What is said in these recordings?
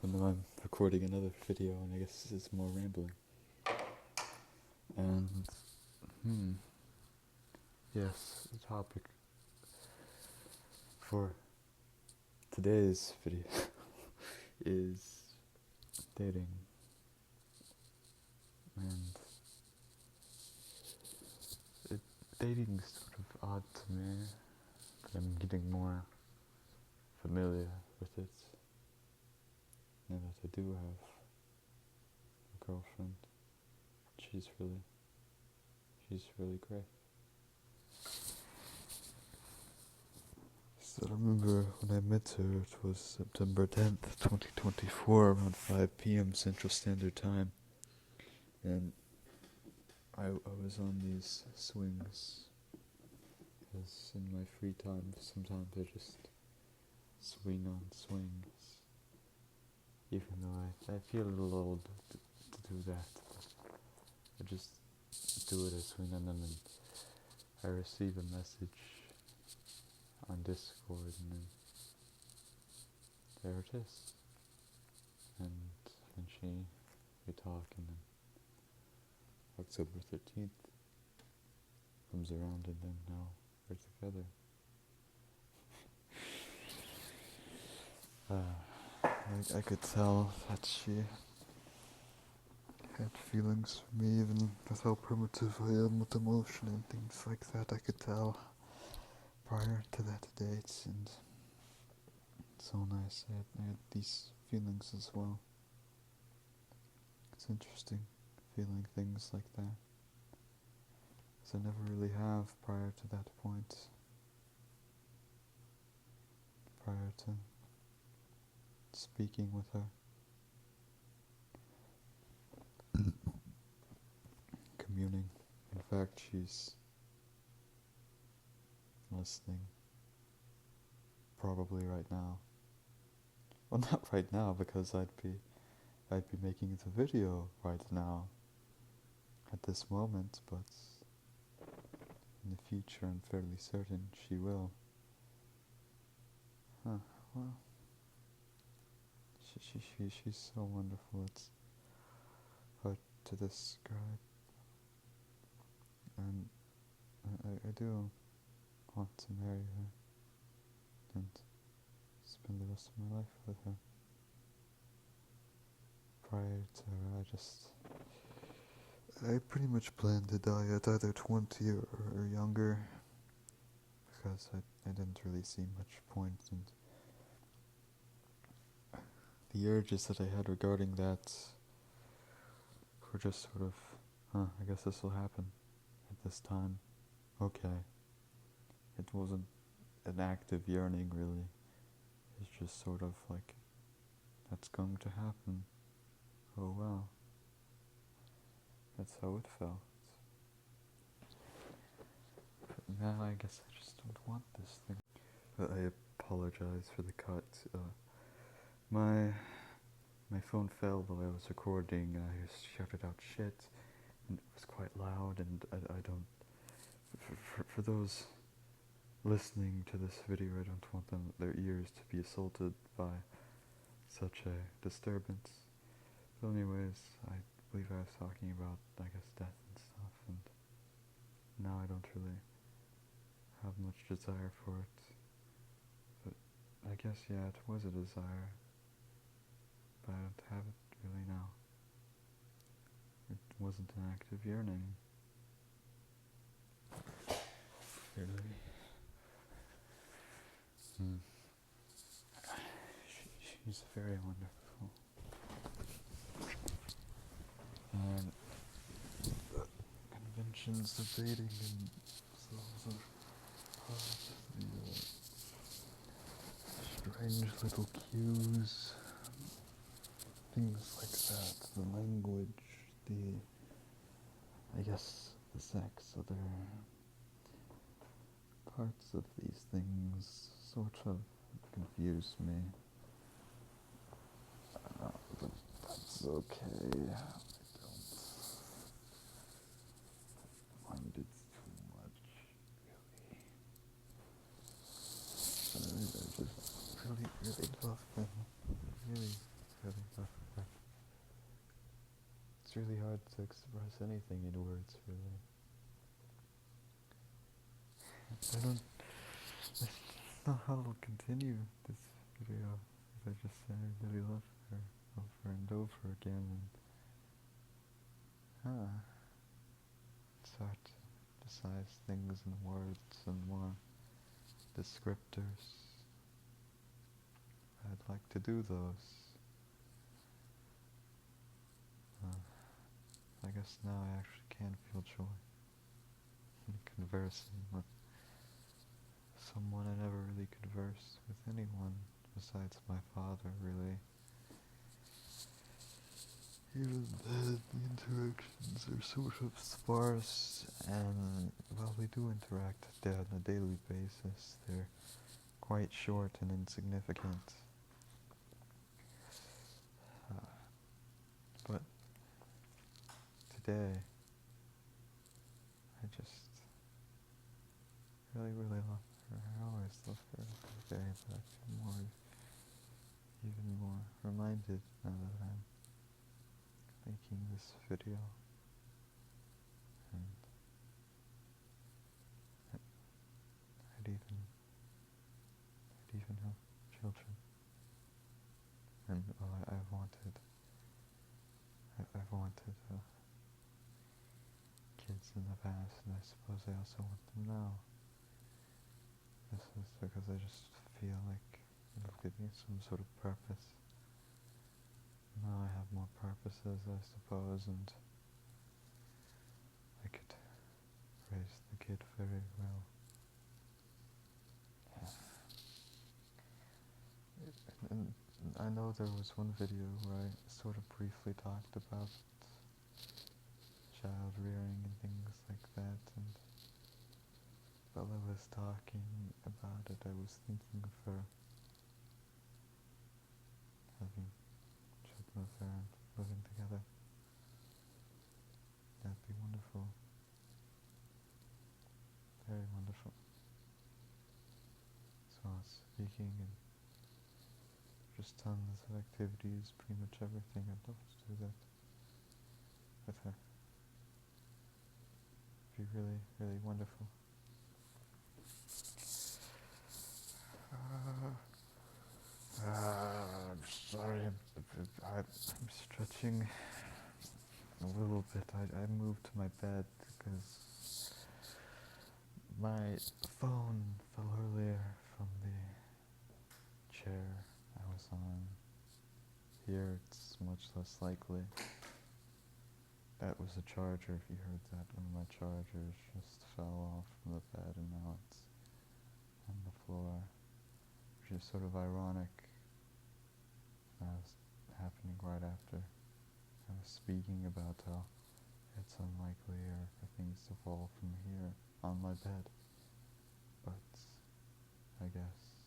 And now I'm recording another video, and I guess this is more rambling. And, yes, the topic for today's video is dating. And dating's sort of odd to me, but I'm getting more familiar with it now that I do have a girlfriend. She's really great. So I remember when I met her, it was September 10th, 2024, around 5 p.m. Central Standard Time. And I was on these swings, because in my free time, sometimes I just swing on swings. Even though I feel a little old to do that, but I just do it, I swing on them, and I receive a message on Discord, and then there it is. And we talk, and then October 13th comes around, and then now we're together. I could tell that she had feelings for me, even with how primitive I am with emotion and things like that. I could tell prior to that date, and it's so nice. I had these feelings as well. It's interesting feeling things like that, because I never really have prior to that point. Prior to speaking with her, communing. In fact, she's listening probably right now. Well, not right now, because I'd be making the video right now at this moment, but in the future I'm fairly certain she will. Well, she's so wonderful, it's hard to describe. And I do want to marry her and spend the rest of my life with her. Prior to her, I pretty much planned to die at either 20 or younger, because I didn't really see much point, and the urges that I had regarding that were just sort of, I guess this will happen at this time. Okay. It wasn't an active yearning, really. It's just sort of like, that's going to happen. Oh well. That's how it felt. But now I guess I just don't want this thing. I apologize for the cut. My phone fell while I was recording, and I just shouted out shit, and it was quite loud, and I don't... For those listening to this video, I don't want their ears to be assaulted by such a disturbance. So anyways, I believe I was talking about, I guess, death and stuff, and now I don't really have much desire for it. But I guess, yeah, it was a desire, but I don't have it really now. It wasn't an active yearning. Really. She's very wonderful. And the conventions of dating and those are part of the strange little cues, things like that, the language, I guess, the sex, other parts of these things sort of confuse me. But that's okay. I don't mind it too much, really. I just really love him. Really It's really hard to express anything in words, really. I don't know how I'll continue this video if I just say I really love her over and over again. And, it's hard to emphasize things in words and more descriptors. I'd like to do those. I guess now I actually can feel joy in conversing with someone I never really conversed with anyone besides my father, really. Even then, the interactions are sort of sparse, and while we do interact on a daily basis, they're quite short and insignificant. But today, I just really, really love her. I always love her every day, but I feel even more reminded now that I'm making this video. And I'd even have children. And I've wanted kids in the past, and I suppose I also want them now. This is because I just feel like it'll give me some sort of purpose. Now I have more purposes, I suppose, and I could raise the kid very well. And I know there was one video where I sort of briefly talked about child rearing and things like that, and while I was talking about it, I was thinking of her, having children with her and living together. That'd be wonderful. Very wonderful. So I was speaking and just tons of activities, pretty much everything. I'd love to do that with her. It'd be really, really wonderful. I'm sorry, I'm stretching a little bit. I moved to my bed because my phone fell earlier from the chair I was on. Here it's much less likely. That was a charger, if you heard that. One of my chargers just fell off from the bed and now it's on the floor, which is sort of ironic. That was happening right after I was speaking about how it's unlikelier for things to fall from here on my bed. But I guess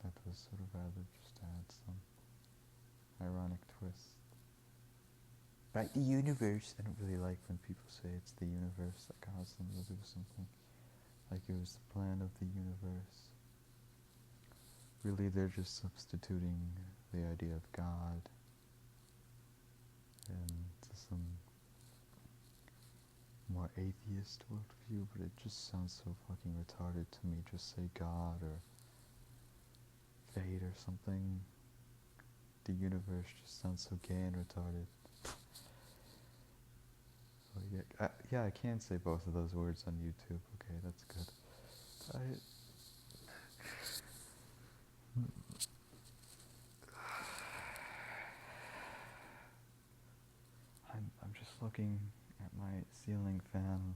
that was sort of rather just to add some ironic twist. Right, the universe. I don't really like when people say it's the universe that caused them to do something. Like it was the plan of the universe. Really, they're just substituting the idea of God and some more atheist worldview, but it just sounds so fucking retarded to me. Just say God or fate or something. The universe just sounds so gay and retarded. So yeah, I can say both of those words on YouTube. Okay, that's good. I'm just looking at my ceiling fan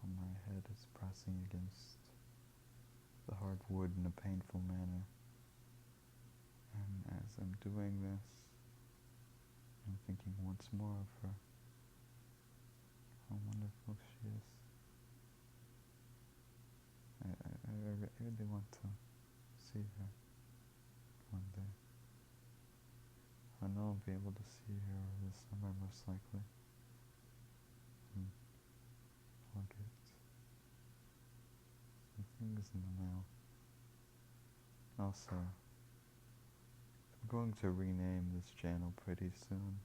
on my head. It's pressing against the hard wood in a painful manner. And as I'm doing this, I'm thinking once more of her. How wonderful she is. I really want to see her one day. I know I'll be able to see her over the summer, most likely. And I'll get some things in the mail. Also, I'm going to rename this channel pretty soon,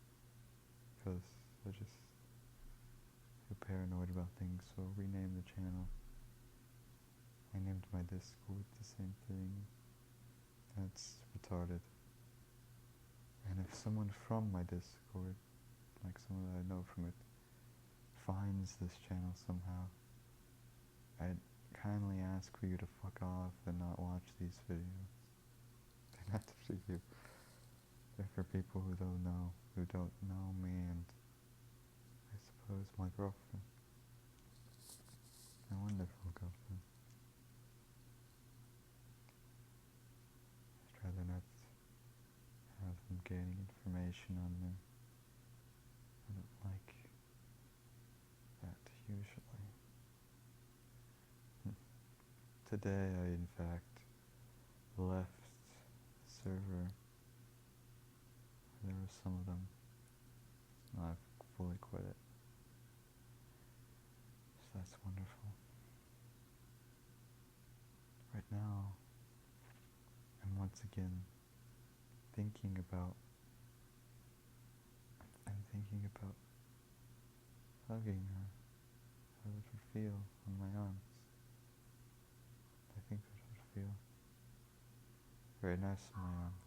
because I just feel paranoid about things, so I renamed the channel. I named my Discord the same thing. That's retarded. And if someone from my Discord, like someone that I know from it, finds this channel somehow, I'd kindly ask for you to fuck off and not watch these videos. They're not for you. They're for people who don't know me, and I suppose my girlfriend. My wonderful girlfriend. I'd rather not have them gaining information on me. I don't like that usually. Today I in fact left the server. There were some of them. I've fully quit it. So that's wonderful. Right now, I'm once again thinking about hugging her. How it would feel on my arms. I think it would feel very nice on my arms.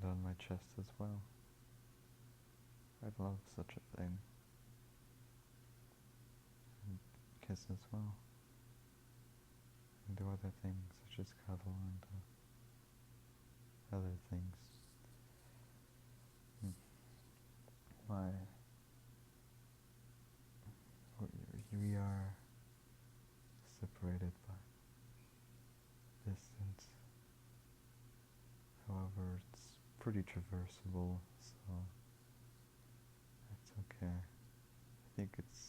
And on my chest as well. I'd love such a thing. And kiss as well. And do other things such as cuddle and other things. We are separated by distance. However, it's pretty traversable, so that's okay. I think it's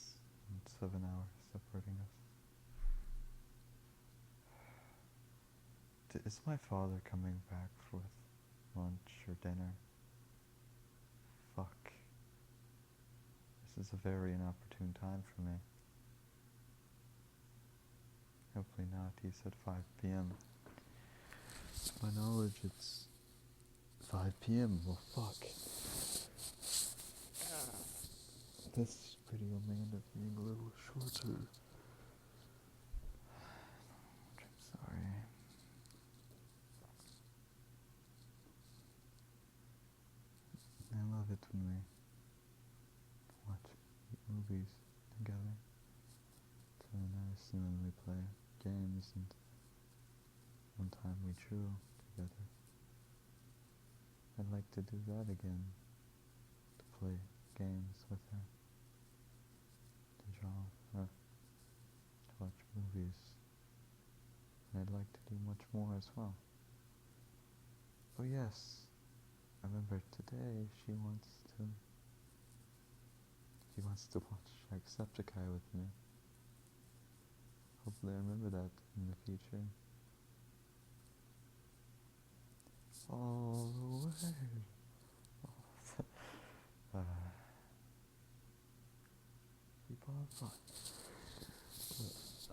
7 hours separating us. Is my father coming back with lunch or dinner? Fuck. This is a very inopportune time for me. Hopefully not. He said 5 p.m. To my knowledge, it's 5 p.m. Well, fuck. This video may end up being a little shorter. I'm sorry. I love it when we watch movies together. It's really nice, and then we play games, and one time we drew together. I'd like to do that again, to play games with her, to draw, to watch movies, and I'd like to do much more as well. Oh yes, I remember today she wants to watch Jacksepticeye with me. Hopefully I remember that in the future. All the way. Keep on fun.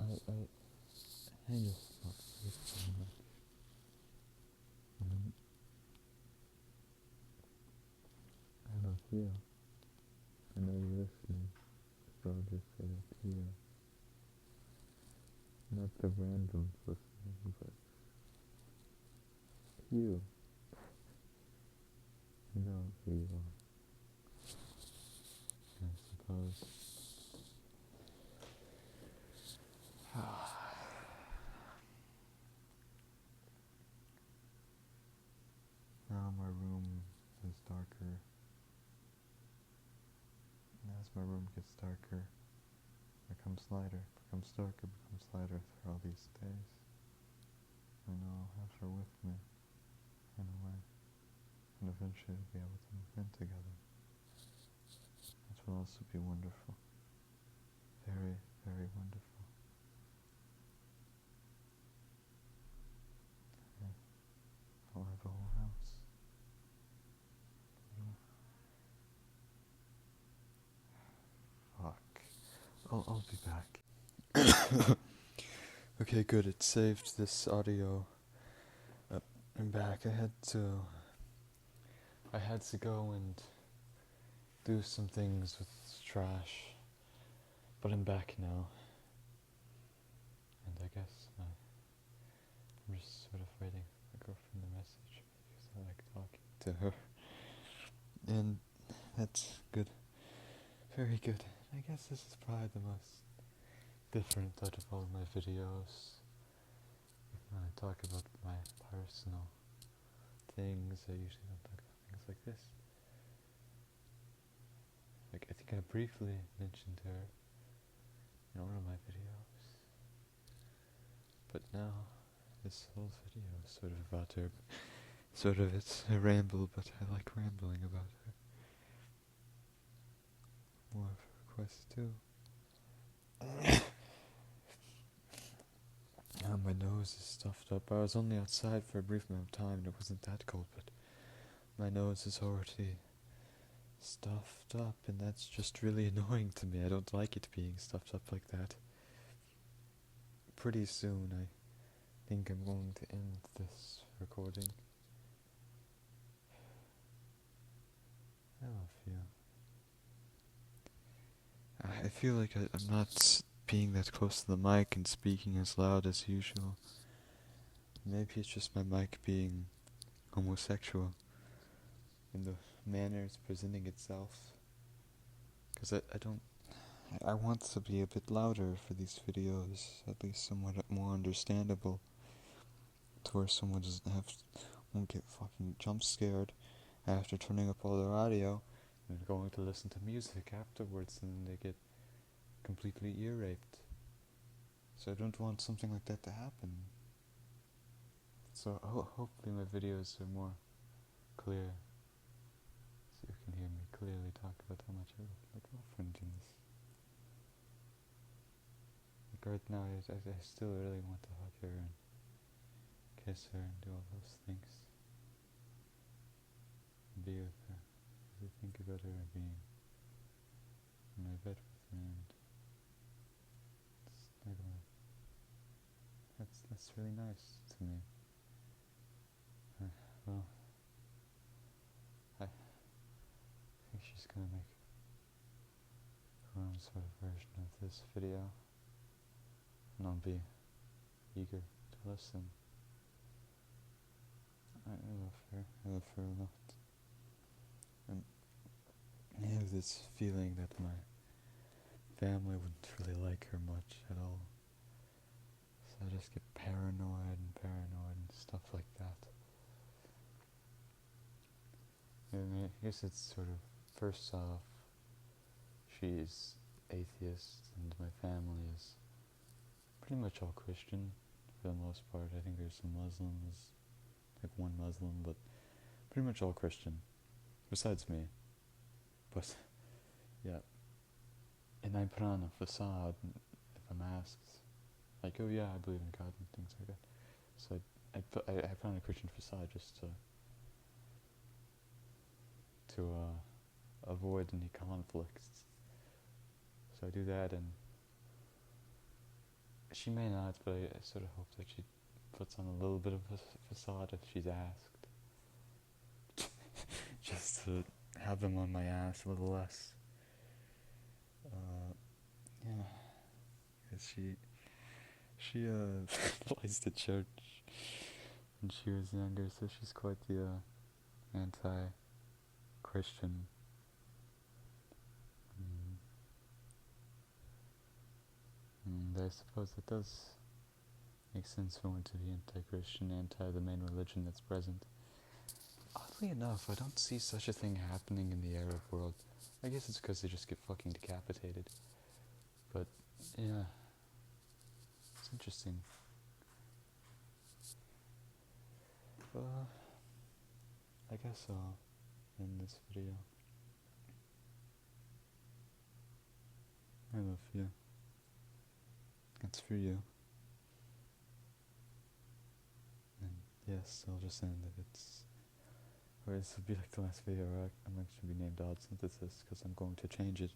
I hang up so much. I love you. I know you're listening, so I'll just say that to you. Not the randoms listening, but you. You know who you are. And I suppose now my room is darker. And as my room gets darker, it becomes lighter, becomes darker, becomes lighter through all these days. I know I'll have her with me, in a way, and eventually we'll be able to move in together. That will also be wonderful. Very, very wonderful. Yeah. I'll have a whole house. Fuck. I'll be back. Okay, good. It saved this audio. I'm back. I had to go and do some things with trash. But I'm back now. And I guess I'm just sort of waiting for my girlfriend to message me because I like talking to her. And that's good. Very good. I guess this is probably the most different out of all my videos. When I talk about my personal things, I usually don't talk about things like this. Like, I think I briefly mentioned her in one of my videos. But now, this whole video is sort of about her. Sort of, it's a ramble, but I like rambling about her. More of her requests too. My nose is stuffed up. I was only outside for a brief amount of time and it wasn't that cold, but my nose is already stuffed up, and that's just really annoying to me. I don't like it being stuffed up like that. Pretty soon, I think I'm going to end this recording. I love you. I feel like I'm not being that close to the mic and speaking as loud as usual. Maybe it's just my mic being homosexual in the manner it's presenting itself. Because I want to be a bit louder for these videos, at least somewhat more understandable, to where someone won't get fucking jump scared after turning up all their audio and going to listen to music afterwards, and they get completely ear raped. So I don't want something like that to happen. So hopefully my videos are more clear, so you can hear me clearly talk about how much I love my girlfriend in this. Like right now, I still really want to hug her and kiss her and do all those things. And be with her. I think about her being in my bed with her, and that's really nice to me. Well, I think she's gonna make her own sort of version of this video, and I'll be eager to listen. I love her. I love her a lot. And I have this feeling that my family wouldn't really like her much at all. So I just get paranoid and stuff like that. And I guess it's sort of, first off, she's atheist and my family is pretty much all Christian for the most part. I think there's some Muslims, like one Muslim, but pretty much all Christian, besides me. But yeah, and I put on a facade if I'm asked, like, oh yeah, I believe in God and things like that. So I put on a Christian facade just to avoid any conflicts. So I do that, and she may not, but I sort of hope that she puts on a little bit of a facade if she's asked. Just to have them on my ass a little less. Yeah, because she plays to church when she was younger, so she's quite the anti-Christian. And I suppose it does make sense for one to be anti-Christian, anti the main religion that's present. Oddly enough, I don't see such a thing happening in the Arab world. I guess it's because they just get fucking decapitated. But, yeah. It's interesting. I guess I'll end this video. I love you. It's for you. And yes, I'll just end it. Or this will be like the last video where I'm actually be named Odd Synthesis, because I'm going to change it